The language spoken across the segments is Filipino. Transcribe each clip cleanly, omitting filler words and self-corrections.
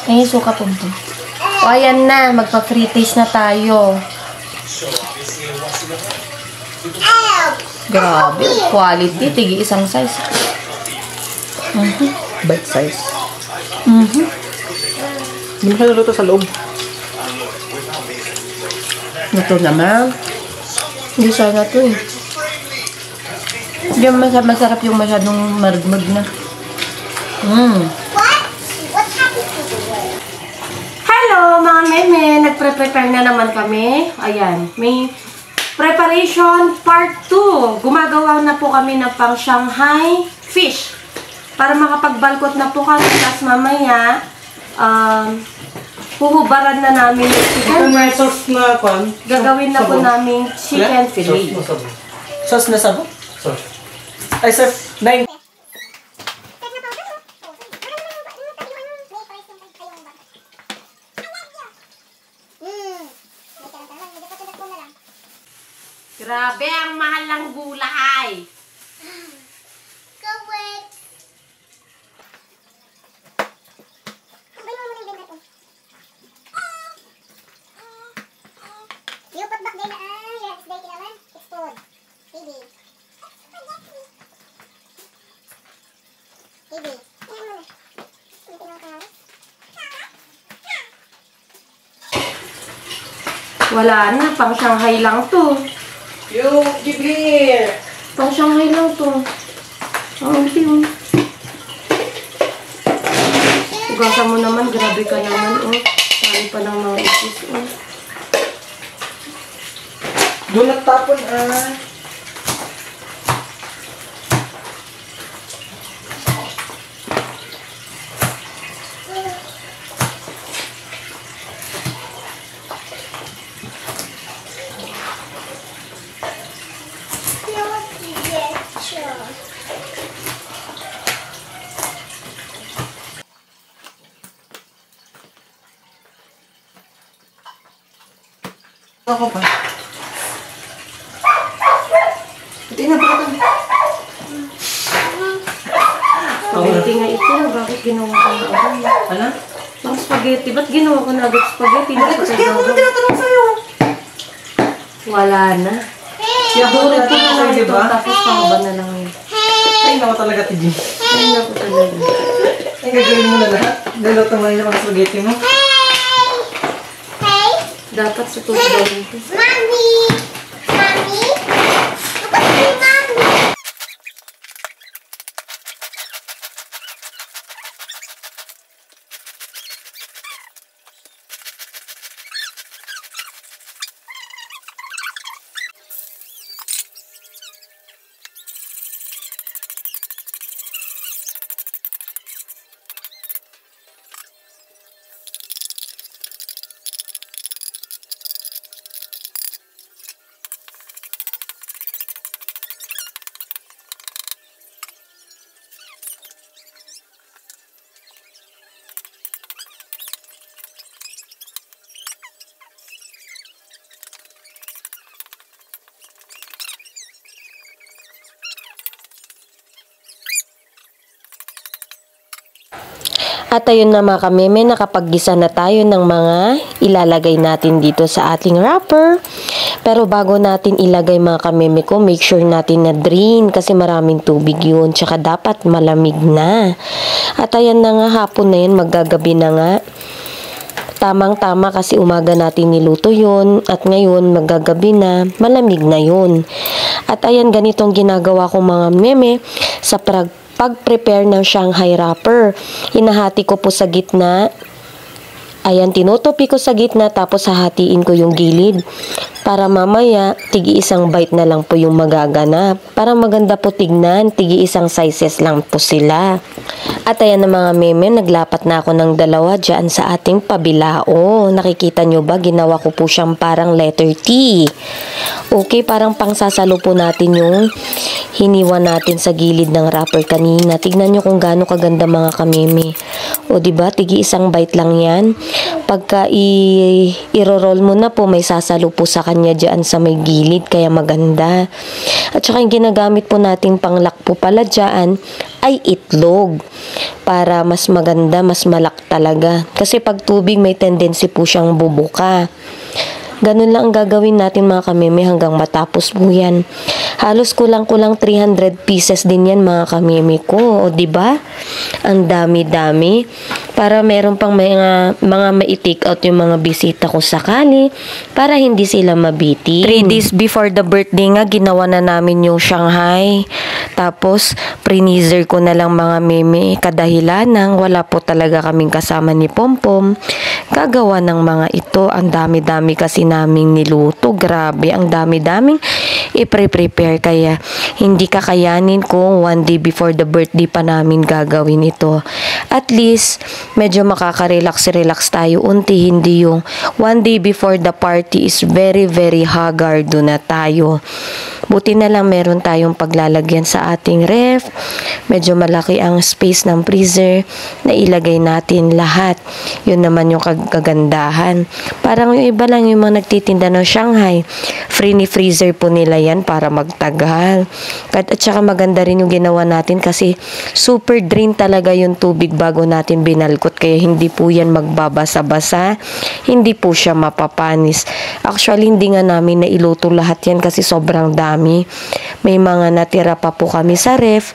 Ay, suka po ito. O, ayan na. Magpa-free taste na tayo. Grabe. Quality. Tigi isang size. Bite size. Hindi mo siya naluto sa loob. Ito naman. Hindi sana ito eh. Hindi masarap yung masyadong maragmag na. Hello mga meme! Nagpre-prepare na naman kami. Ayan. May preparation part 2. Gumagawa na po kami ng pang Shanghai fish. Para makapagbalkot na po kami. Tapos mamaya, huhubaran na namin yung chicken breast. Gagawin na po namin chicken fillet. Sauce na sabo? Ay, sir. 9. Grabe, ang mahal ng gulay. Wala na, pang Shanghai lang to. You, give here. Pang Shanghai lang to. Ang ulti. Ugasan mo naman, grabe ka naman, oh. Tali pa ng mga isis, oh. Doon nagtapon, Ako pa. Hindi na ba ito? Spaghetti nga ito. Bakit ginawa ko na agad? Ano? Ang spaghetti. Ba't ginawa ko na agad spaghetti? Kaya ako tinatanong sa'yo. Wala na. Durog ko na lang ito. Tapos pangaba na lang yun. Ay, naku talaga, Tiji. Ay, naku talaga. Ay, gagawin mo na lahat. Luluto mo yung mga spaghetti mo. Dapat sa tubig daw ito. Mommy! Mommy? Look at me, Mommy! At ayun na mga kameme, nakapaggisa na tayo ng mga ilalagay natin dito sa ating wrapper. Pero bago natin ilagay mga kameme ko, make sure natin na drain kasi maraming tubig yun. Tsaka dapat malamig na. At ayan na nga, hapon na yun, maggagabi na nga. Tamang-tama kasi umaga natin niluto yun. At ngayon, maggagabi na, malamig na yun. At ayan, ganitong ginagawa ko mga meme sa pag-prepare ng Shanghai wrapper. Hinahati ko po sa gitna. Ayan, tinutupi ko sa gitna tapos hahatiin ko yung gilid. Para mamaya, tigi-isang bite na lang po yung magaganap. Para maganda po tignan, tigi-isang sizes lang po sila. At ayan na mga meme, naglapat na ako ng dalawa dyan sa ating pabilao. Nakikita nyo ba? Ginawa ko po siyang parang letter T. Okay, parang pangsasalo po natin yung hiniwa natin sa gilid ng wrapper kanina. Tignan nyo kung gaano kaganda mga kameme. O diba, tigi-isang bite lang yan. Pagka i-roll mo na po, may sasalo po sa kanya dyan sa may gilid, kaya maganda. At saka yung ginagamit po nating panglock po pala dyan ay itlog. Para mas maganda, mas malak talaga. Kasi pag tubig, may tendency po siyang bubuka. Ganun lang ang gagawin natin mga kameme hanggang matapos po yan. Halos kulang-kulang 300 pieces din yan mga kameme ko. O diba? Ang dami-dami. Para meron pang mga mai-take out yung mga bisita ko sakali. Para hindi sila mabitin. 3 days before the birthday nga, ginawa na namin yung Shanghai. Tapos, freezer ko na lang mga meme. Kadahilanang wala po talaga kaming kasama ni Pompom. Gagawa ng mga ito. Ang dami-dami kasi naming niluto. Grabe, ang dami-daming i-prepare. Kaya, hindi kakayanin kung 1 day before the birthday pa namin gagawin ito. At least, medyo makaka-relax tayo unti. Hindi yung 1 day before the party is very, very haggard na tayo. Buti na lang meron tayong paglalagyan sa ating ref. Medyo malaki ang space ng freezer na ilagay natin lahat. Yun naman yung kagandahan. Parang yung iba lang yung mga nagtitinda ng Shanghai. Free ni freezer po nila yan para magtagal. At saka maganda rin yung ginawa natin kasi super drain talaga yung tubig bago natin binalkot. Kaya hindi po yan magbabasa-basa. Hindi po siya mapapanis. Actually, hindi nga namin nailuto lahat yan kasi sobrang dami. May mga natira pa po kami sa ref.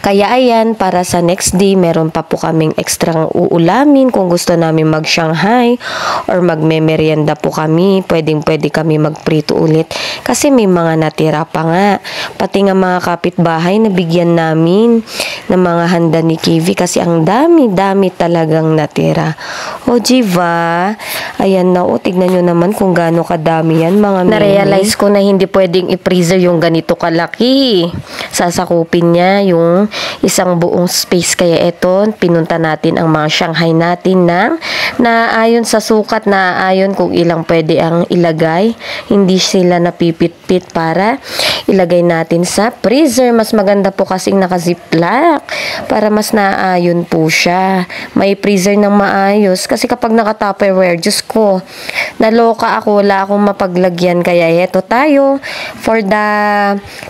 Kaya ayan, para sa next day, meron pa po kaming extrang uulamin kung gusto namin mag-Shanghai or magme-merienda po kami. Pwedeng-pwede kami magprito ulit kasi may mga natira pa nga. Pati nga mga kapitbahay, nabigyan namin ng mga handa ni Kiwi kasi ang dami-dami talagang natira. O, Jiva, ayan na o, tignan nyo naman kung gaano kadami yan mga meme. Na-realize ko na hindi pwedeng i-freezer yung ganito kalaki. Sasakupin niya yung isang buong space. Kaya ito, pinunta natin ang mga Shanghai natin na naayon sa sukat, naayon kung ilang pwede ang ilagay. Hindi sila napipit-pit para ilagay natin sa freezer. Mas maganda po kasing naka-ziplock para mas naayon po siya. May freezer ng maayos. Kasi kapag naka-Tupperware, Diyos ko, naloka ako, wala akong mapaglagyan. Kaya eto tayo, for the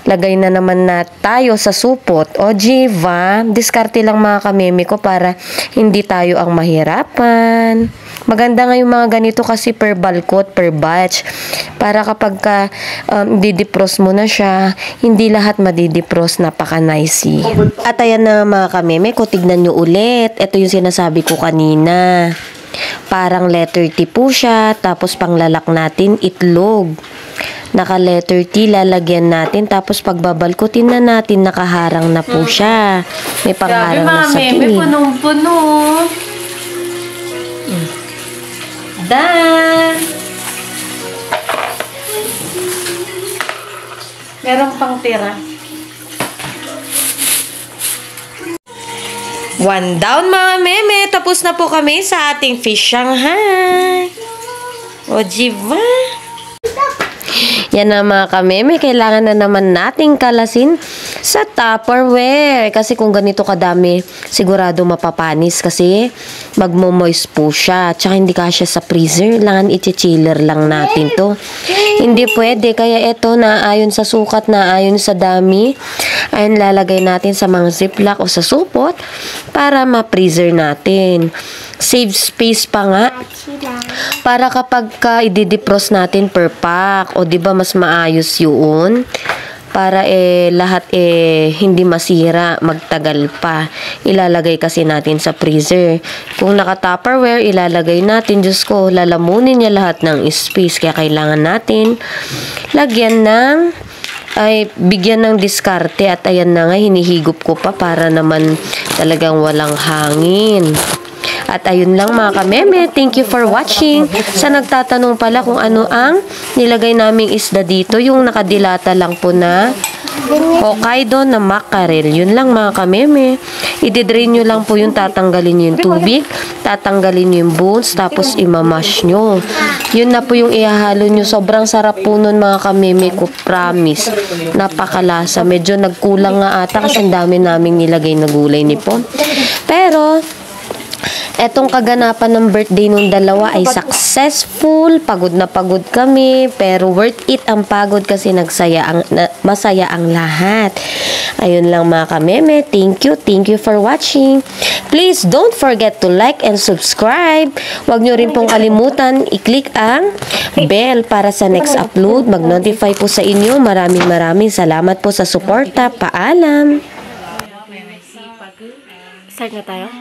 lagay na naman na tayo sa supot. O Jiva, diskarte lang mga kameme ko para hindi tayo ang mahirapan. Maganda nga yung mga ganito kasi per balkot, per batch. Para kapag didipros mo na siya, hindi lahat madidipros, napaka-nicey. At ayan na mga kameme ko, tignan nyo ulit. Ito yung sinasabi ko kanina. Parang letter T po siya, tapos panglalak natin itlog. Naka letter T, lalagyan natin, tapos pagbabalkutin na natin, nakaharang na po siya. May pangharang na sa meme, kilid. punong-puno. Done! Meron pang tira. 1 down mga meme. Tapos na po kami sa ating fish Shanghai. O, Jiva. Yan na mga kameme, kailangan na naman nating kalasin sa Tupperware. Kasi kung ganito kadami, sigurado mapapanis kasi magmo-moist po siya. Tsaka hindi kasya sa freezer, kailangan i-chiller lang natin to. Hindi pwede, kaya ito naayon sa sukat, naayon sa dami. Ayun, lalagay natin sa mga ziplock o sa supot para ma-freezer natin. Save space pa nga. Para kapag i-defrost natin per pack, o diba mas maayos yun? Para lahat hindi masira, magtagal pa. Ilalagay kasi natin sa freezer. Kung naka-Tupperware, ilalagay natin, Diyos ko, lalamunin niya lahat ng space. Kaya kailangan natin lagyan ng bigyan ng diskarte. At ayan na nga, hinihigop ko pa para naman talagang walang hangin. At ayun lang mga kameme, thank you for watching. Sa nagtatanong pala kung ano ang nilagay naming isda dito, yung nakadilata lang po na Hokkaido na mackerel. Yun lang mga kameme. I-drain nyo lang po yung tatanggalin nyo yung tubig, tatanggalin nyo yung bones, tapos imamash nyo. Yun na po yung ihahalo nyo. Sobrang sarap po nun mga kameme ko, promise. Napakalasa. Medyo nagkulang nga ata kasi ang dami naming nilagay na gulay ni Pom. Pero etong kaganapan ng birthday nung dalawa ay successful. Pagod na pagod kami, pero worth it ang pagod kasi masaya ang lahat. Ayun lang mga kameme. Thank you for watching. Please don't forget to like and subscribe. Huwag nyo rin pong kalimutan i-click ang bell para sa next upload. Mag-notify po sa inyo. Maraming salamat po sa suporta. Paalam! Start na tayo?